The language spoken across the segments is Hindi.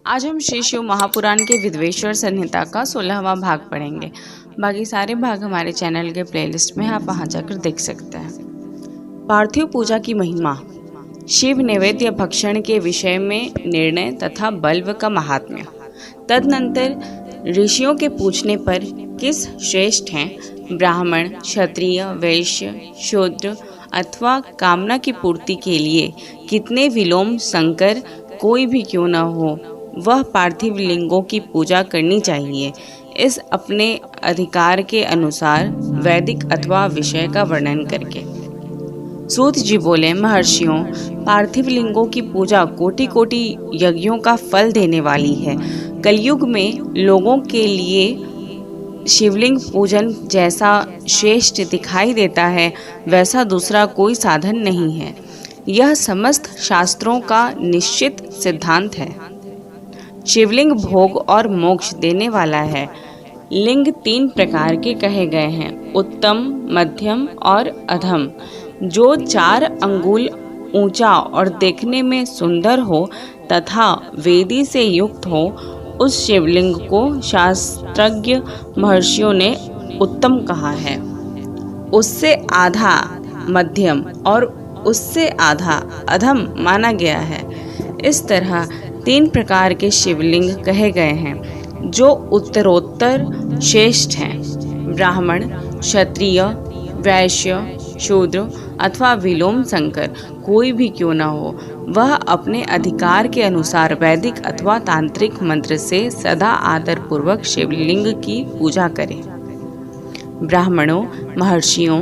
आज हम श्री शिव महापुराण के विद्वेश्वर संहिता का 16वां भाग पढ़ेंगे। बाकी सारे भाग हमारे चैनल के प्लेलिस्ट में आप वहां जाकर देख सकते हैं। पार्थिव पूजा की महिमा, शिव नैवेद्य भक्षण के विषय में निर्णय तथा बल्व का महात्म्य। तदनंतर ऋषियों के पूछने पर किस श्रेष्ठ हैं, ब्राह्मण, क्षत्रिय, वैश्य, शूद्र अथवा कामना की पूर्ति के लिए कितने विलोम शंकर कोई भी क्यों न हो, वह पार्थिव लिंगों की पूजा करनी चाहिए। इस अपने अधिकार के अनुसार वैदिक अथवा विषय का वर्णन करके सूत जी बोले, महर्षियों, पार्थिव लिंगों की पूजा कोटि कोटि यज्ञों का फल देने वाली है। कलयुग में लोगों के लिए शिवलिंग पूजन जैसा श्रेष्ठ दिखाई देता है, वैसा दूसरा कोई साधन नहीं है। यह समस्त शास्त्रों का निश्चित सिद्धांत है। शिवलिंग भोग और मोक्ष देने वाला है। लिंग 3 प्रकार के कहे गए हैं, उत्तम, मध्यम और अधम। जो 4 अंगुल ऊंचा और देखने में सुंदर हो तथा वेदी से युक्त हो, उस शिवलिंग को शास्त्रज्ञ महर्षियों ने उत्तम कहा है। उससे आधा मध्यम और उससे आधा अधम माना गया है। इस तरह 3 प्रकार के शिवलिंग कहे गए हैं, जो उत्तरोत्तर श्रेष्ठ हैं। ब्राह्मण, क्षत्रिय, वैश्य, शूद्र अथवा विलोम शंकर कोई भी क्यों न हो, वह अपने अधिकार के अनुसार वैदिक अथवा तांत्रिक मंत्र से सदा आदर पूर्वक शिवलिंग की पूजा करे। ब्राह्मणों, महर्षियों,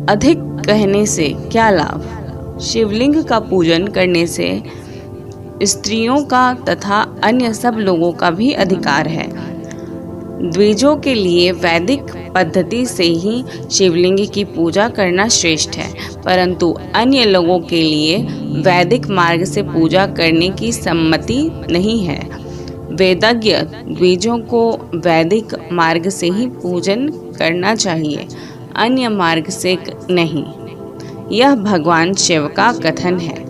अधिक कहने से क्या लाभ? शिवलिंग का पूजन करने से स्त्रियों का तथा अन्य सब लोगों का भी अधिकार है। द्विजों के लिए वैदिक पद्धति से ही शिवलिंग की पूजा करना श्रेष्ठ है, परंतु अन्य लोगों के लिए वैदिक मार्ग से पूजा करने की सम्मति नहीं है। वेदज्ञ द्विजों को वैदिक मार्ग से ही पूजन करना चाहिए, अन्य मार्ग से नहीं। यह भगवान शिव का कथन है।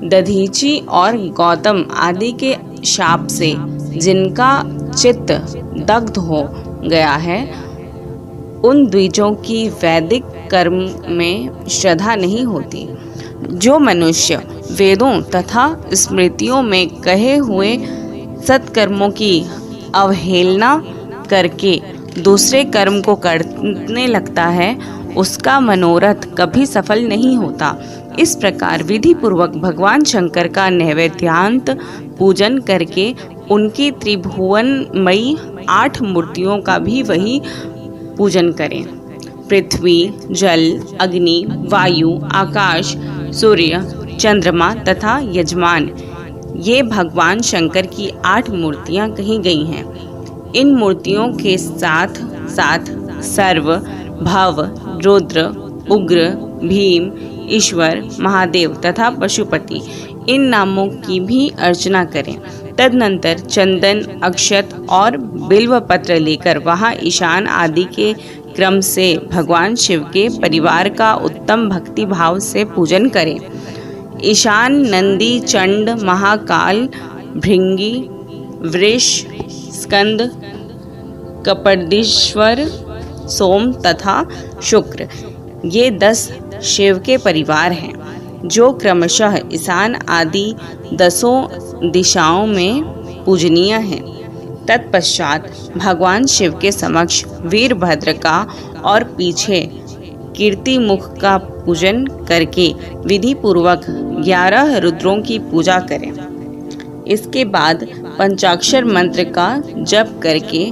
दधीची और गौतम आदि के शाप से जिनका चित्त दग्ध हो गया है, उन द्विजों की वैदिक कर्म में श्रद्धा नहीं होती। जो मनुष्य वेदों तथा स्मृतियों में कहे हुए सत्कर्मों की अवहेलना करके दूसरे कर्म को करने लगता है, उसका मनोरथ कभी सफल नहीं होता। इस प्रकार विधि पूर्वक भगवान शंकर का नैवेद्यांत पूजन करके उनकी त्रिभुवनमयी 8 मूर्तियों का भी वही पूजन करें। पृथ्वी, जल, अग्नि, वायु, आकाश, सूर्य, चंद्रमा तथा यजमान, ये भगवान शंकर की 8 मूर्तियां कही गई हैं। इन मूर्तियों के साथ साथ सर्व, भव, रुद्र, उग्र, भीम, ईश्वर, महादेव तथा पशुपति, इन नामों की भी अर्चना करें। तदनंतर चंदन, अक्षत और बिल्व पत्र लेकर वहां ईशान आदि के क्रम से भगवान शिव के परिवार का उत्तम भक्ति भाव से पूजन करें। ईशान नंदी, चंड, महाकाल, भृंगी, वृष, स्कंद, कपडीश्वर, सोम तथा शुक्र, ये 10 शिव के परिवार हैं, जो क्रमशः ईशान आदि 10 दिशाओं में पूजनीय हैं। तत्पश्चात भगवान शिव के समक्ष वीरभद्र का और पीछे कीर्तिमुख का पूजन करके विधि पूर्वक 11 रुद्रों की पूजा करें। इसके बाद पंचाक्षर मंत्र का जप करके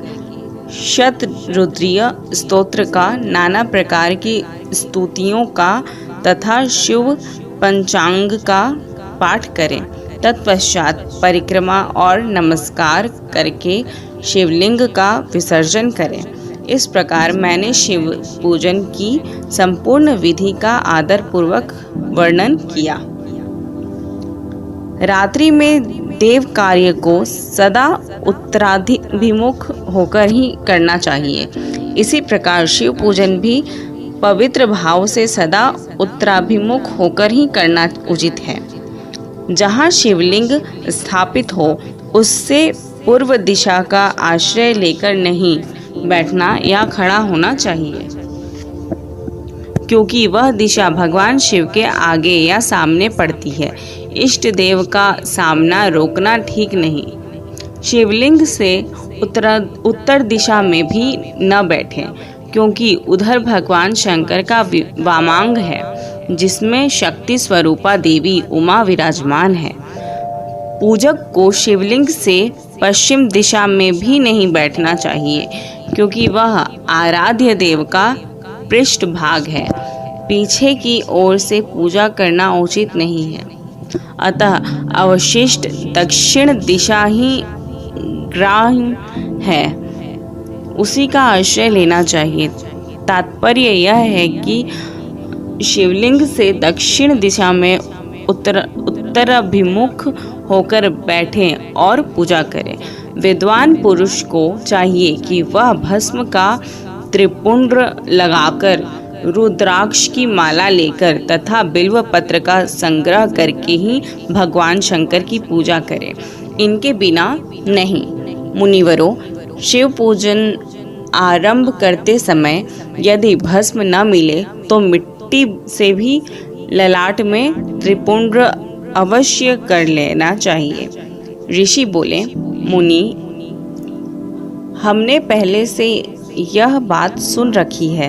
शतरुद्रीय स्तोत्र का, नाना प्रकार की स्तुतियों का तथा शिव पंचांग का पाठ करें। तत्पश्चात परिक्रमा और नमस्कार करके शिवलिंग का विसर्जन करें। इस प्रकार मैंने शिव पूजन की संपूर्ण विधि का आदर पूर्वक वर्णन किया। रात्रि में देव कार्य को सदा उत्तराभिमुख होकर ही करना चाहिए। इसी प्रकार शिव पूजन भी पवित्र भाव से सदा उत्तराभिमुख होकर ही करना उचित है। जहाँ शिवलिंग स्थापित हो उससे पूर्व दिशा का आश्रय लेकर नहीं बैठना या खड़ा होना चाहिए, क्योंकि वह दिशा भगवान शिव के आगे या सामने पड़ती है। इष्ट देव का सामना रोकना ठीक नहीं। शिवलिंग से उत्तर दिशा में भी न बैठें, क्योंकि उधर भगवान शंकर का वामांग है, जिसमें शक्ति स्वरूपा देवी उमा विराजमान है। पूजक को शिवलिंग से पश्चिम दिशा में भी नहीं बैठना चाहिए, क्योंकि वह आराध्य देव का पृष्ठ भाग है। पीछे की ओर से पूजा करना उचित नहीं है। अतः अवशिष्ट दक्षिण दिशा ही ग्राह्य है, उसी का आश्रय लेना चाहिए। तात्पर्य यह है कि शिवलिंग से दक्षिण दिशा में उत्तराभिमुख होकर बैठें और पूजा करें। विद्वान पुरुष को चाहिए कि वह भस्म का त्रिपुंड लगाकर, रुद्राक्ष की माला लेकर तथा बिल्व पत्र का संग्रह करके ही भगवान शंकर की पूजा करे, इनके बिना नहीं। मुनिवरों, शिव पूजन आरंभ करते समय यदि भस्म न मिले तो मिट्टी से भी ललाट में त्रिपुंड अवश्य कर लेना चाहिए। ऋषि बोले, मुनि, हमने पहले से यह बात सुन रखी है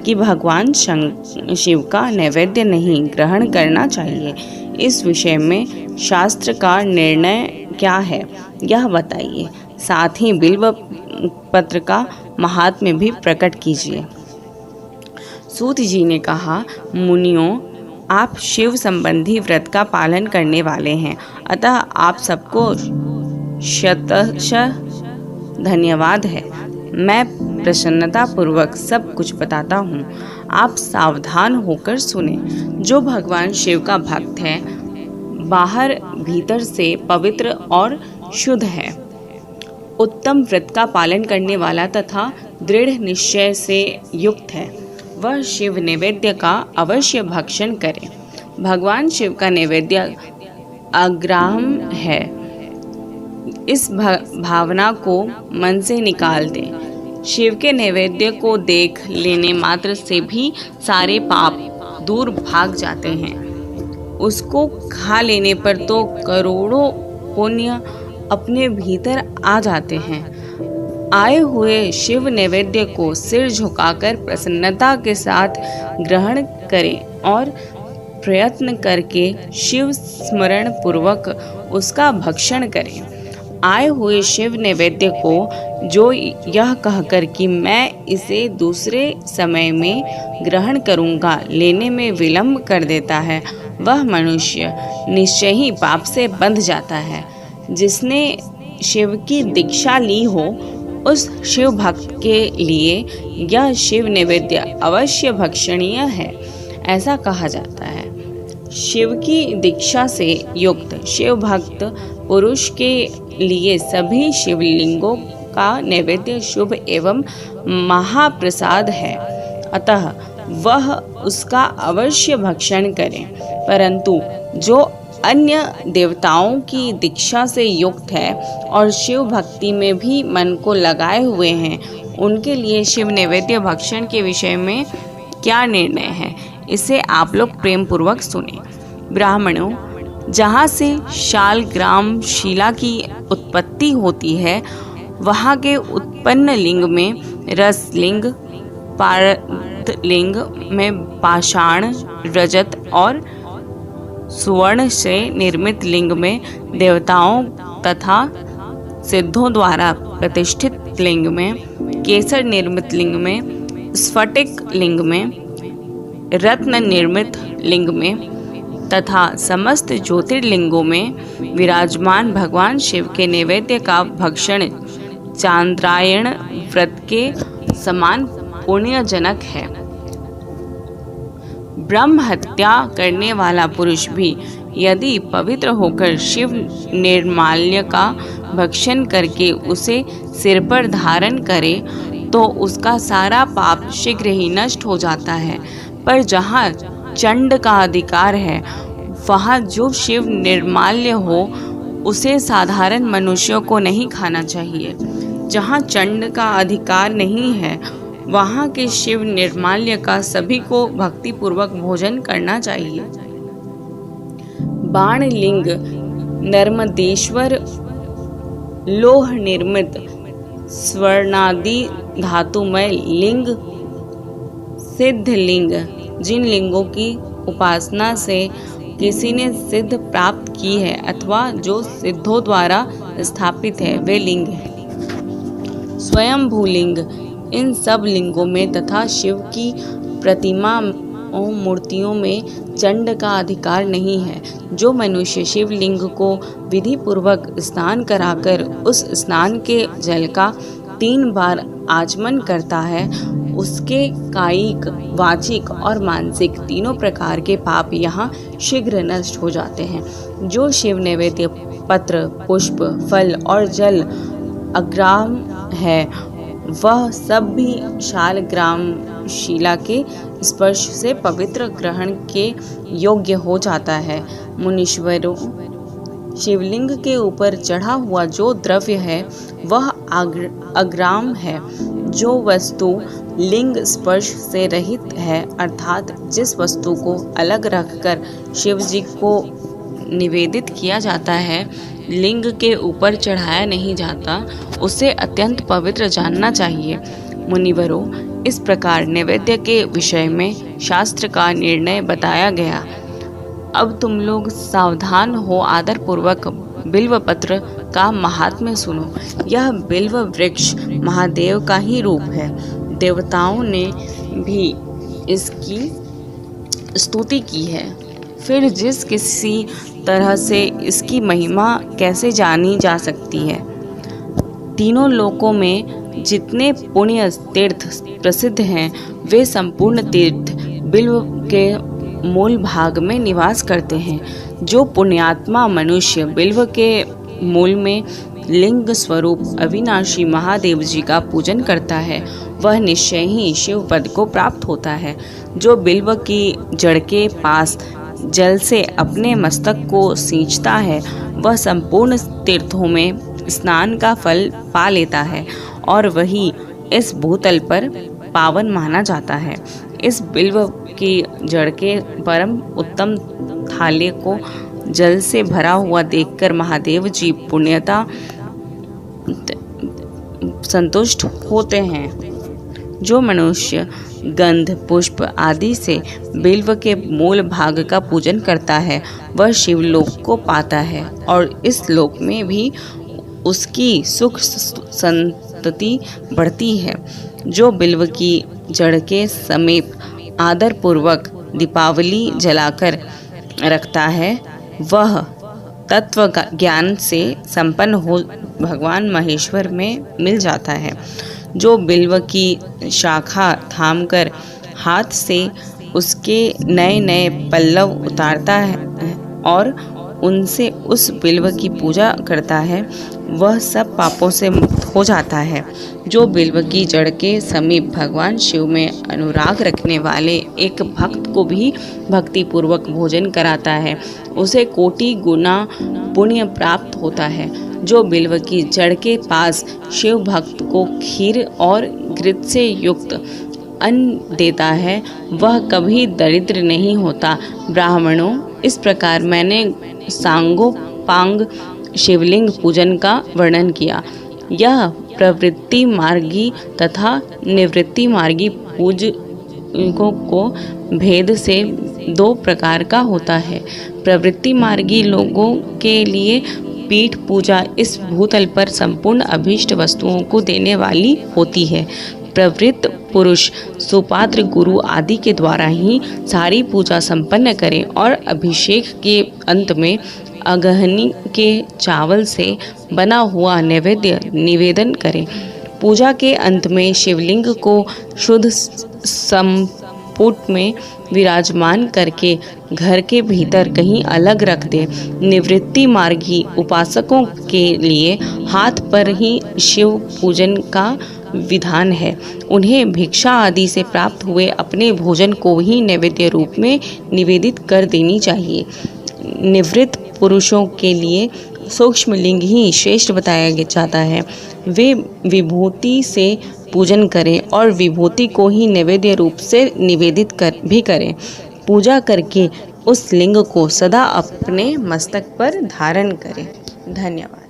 कि भगवान शिव का नैवेद्य नहीं ग्रहण करना चाहिए। इस विषय में शास्त्र का निर्णय क्या है, यह बताइए। साथ ही बिल्व पत्र का महात्म्य भी प्रकट कीजिए। सूत जी ने कहा, मुनियों, आप शिव संबंधी व्रत का पालन करने वाले हैं, अतः आप सबको शतशः धन्यवाद है। मैं प्रसन्नता पूर्वक सब कुछ बताता हूँ, आप सावधान होकर सुने। जो भगवान शिव का भक्त है, बाहर भीतर से पवित्र और शुद्ध है, उत्तम व्रत का पालन करने वाला तथा दृढ़ निश्चय से युक्त है, वह शिव नैवेद्य का अवश्य भक्षण करे। भगवान शिव का नैवेद्य अग्राह्य है, इस भावना को मन से निकाल दें। शिव के नैवेद्य को देख लेने मात्र से भी सारे पाप दूर भाग जाते हैं। उसको खा लेने पर तो करोड़ों पुण्य अपने भीतर आ जाते हैं। आए हुए शिव नैवेद्य को सिर झुकाकर प्रसन्नता के साथ ग्रहण करें और प्रयत्न करके शिव स्मरण पूर्वक उसका भक्षण करें। आए हुए शिव नैवेद्य को जो यह कहकर कि मैं इसे दूसरे समय में ग्रहण करूँगा लेने में विलंब कर देता है, वह मनुष्य निश्चय ही पाप से बंध जाता है। जिसने शिव की दीक्षा ली हो, उस शिव भक्त के लिए यह शिव नैवेद्य अवश्य भक्षणीय है, ऐसा कहा जाता है। शिव की दीक्षा से युक्त शिव भक्त पुरुष के लिए सभी शिवलिंगों का नैवेद्य शुभ एवं महाप्रसाद है, अतः वह उसका अवश्य भक्षण करें। परंतु जो अन्य देवताओं की दीक्षा से युक्त है और शिव भक्ति में भी मन को लगाए हुए हैं, उनके लिए शिव नैवेद्य भक्षण के विषय में क्या निर्णय है, इसे आप लोग प्रेम पूर्वक सुने। ब्राह्मणों, जहाँ से शालग्राम शिला की उत्पत्ति होती है, वहाँ के उत्पन्न लिंग में रसलिंग, पार्थलिंग में पाषाण, रजत और सुवर्ण से निर्मित लिंग में देवताओं तथा सिद्धों द्वारा प्रतिष्ठित लिंग में, केसर निर्मित लिंग में, स्फटिक लिंग में, रत्न निर्मित लिंग में तथा समस्त ज्योतिर्लिंगों में विराजमान भगवान शिव के नैवेद्य का भक्षण चांद्रायण व्रत के समान पुण्यजनक है। ब्रह्म हत्या करने वाला पुरुष भी यदि पवित्र होकर शिव निर्माल्य का भक्षण करके उसे सिर पर धारण करे तो उसका सारा पाप शीघ्र ही नष्ट हो जाता है। पर जहाँ चंड का अधिकार है, वहाँ जो शिव निर्माल्य हो उसे साधारण मनुष्यों को नहीं खाना चाहिए। जहाँ चंड का अधिकार नहीं है वहाँ के शिव निर्माल्य का सभी को भक्तिपूर्वक भोजन करना चाहिए। बाणलिंग नर्मदेश्वर लोह निर्मित स्वर्णादि धातुमय लिंग सिद्धलिंग, जिन लिंगों की उपासना से किसी ने सिद्ध प्राप्त की है अथवा जो सिद्धों द्वारा स्थापित है वे लिंग है। स्वयंभूलिंग, इन सब लिंगों में तथा शिव की प्रतिमा और मूर्तियों में चंड का अधिकार नहीं है। जो मनुष्य शिवलिंग को विधि पूर्वक स्नान कराकर उस स्नान के जल का 3 बार आचमन करता है उसके कायिक, वाचिक और मानसिक तीनों प्रकार के पाप यहाँ शीघ्र नष्ट हो जाते हैं। जो शिव नैवेद्य पत्र, पुष्प, फल और जल अग्राम है वह सब भी शालग्राम शिला के स्पर्श से पवित्र ग्रहण के योग्य हो जाता है। मुनीश्वरों, शिवलिंग के ऊपर चढ़ा हुआ जो द्रव्य है वह अग्राम है। जो वस्तु लिंग स्पर्श से रहित है अर्थात जिस वस्तु को अलग रखकर शिव जी को निवेदित किया जाता है, लिंग के ऊपर चढ़ाया नहीं जाता, उसे अत्यंत पवित्र जानना चाहिए। मुनिवरों, इस प्रकार नैवेद्य के विषय में शास्त्र का निर्णय बताया गया। अब तुम लोग सावधान हो आदर पूर्वक बिल्व पत्र का महात्म्य सुनो। यह बिल्व वृक्ष महादेव का ही रूप है। देवताओं ने भी इसकी स्तुति की है। फिर जिस किसी तरह से इसकी महिमा कैसे जानी जा सकती है। तीनों लोकों में जितने पुण्य तीर्थ प्रसिद्ध हैं वे संपूर्ण तीर्थ बिल्व के मूल भाग में निवास करते हैं। जो पुण्यात्मा मनुष्य बिल्व के मूल में लिंग स्वरूप अविनाशी महादेव जी का पूजन करता है वह निश्चय ही शिव पद को प्राप्त होता है। जो बिल्व की जड़ के पास जल से अपने मस्तक को सींचता है वह संपूर्ण तीर्थों में स्नान का फल पा लेता है और वही इस भूतल पर पावन माना जाता है। इस बिल्व की जड़ के परम उत्तम थाले को जल से भरा हुआ देखकर महादेव जी पुण्यता संतुष्ट होते हैं। जो मनुष्य गंध, पुष्प आदि से बिल्व के मूल भाग का पूजन करता है वह शिवलोक को पाता है और इस लोक में भी उसकी सुख संतति बढ़ती है। जो बिल्व की जड़ के समीप आदर पूर्वक दीपावली जलाकर रखता है वह तत्व ज्ञान से संपन्न हो भगवान महेश्वर में मिल जाता है। जो बिल्व की शाखा थामकर हाथ से उसके नए नए पल्लव उतारता है और उनसे उस बिल्व की पूजा करता है वह सब पापों से मुक्त हो जाता है। जो बिल्व की जड़ के समीप भगवान शिव में अनुराग रखने वाले एक भक्त को भी भक्ति पूर्वक भोजन कराता है उसे कोटि गुना पुण्य प्राप्त होता है। जो बिल्व की जड़ के पास शिव भक्त को खीर और घृत से युक्त अन्न देता है वह कभी दरिद्र नहीं होता। ब्राह्मणों, इस प्रकार मैंने सांगोपांग शिवलिंग पूजन का वर्णन किया। यह प्रवृत्ति मार्गी तथा निवृत्ति मार्गी पूजकों को भेद से 2 प्रकार का होता है। प्रवृत्ति मार्गी लोगों के लिए पीठ पूजा इस भूतल पर संपूर्ण अभीष्ट वस्तुओं को देने वाली होती है। प्रवृत्त पुरुष सुपात्र गुरु आदि के द्वारा ही सारी पूजा संपन्न करें और अभिषेक के अंत में अगहनी के चावल से बना हुआ नैवेद्य निवेदन करें। पूजा के अंत में शिवलिंग को शुद्ध संपुट में विराजमान करके घर के भीतर कहीं अलग रख दे। निवृत्ति मार्गी उपासकों के लिए हाथ पर ही शिव पूजन का विधान है। उन्हें भिक्षा आदि से प्राप्त हुए अपने भोजन को ही नैवेद्य रूप में निवेदित कर देनी चाहिए। निवृत्त पुरुषों के लिए सूक्ष्म लिंग ही श्रेष्ठ बताया जाता है। वे विभूति से पूजन करें और विभूति को ही नैवेद्य रूप से निवेदित भी करें। पूजा करके उस लिंग को सदा अपने मस्तक पर धारण करें। धन्यवाद।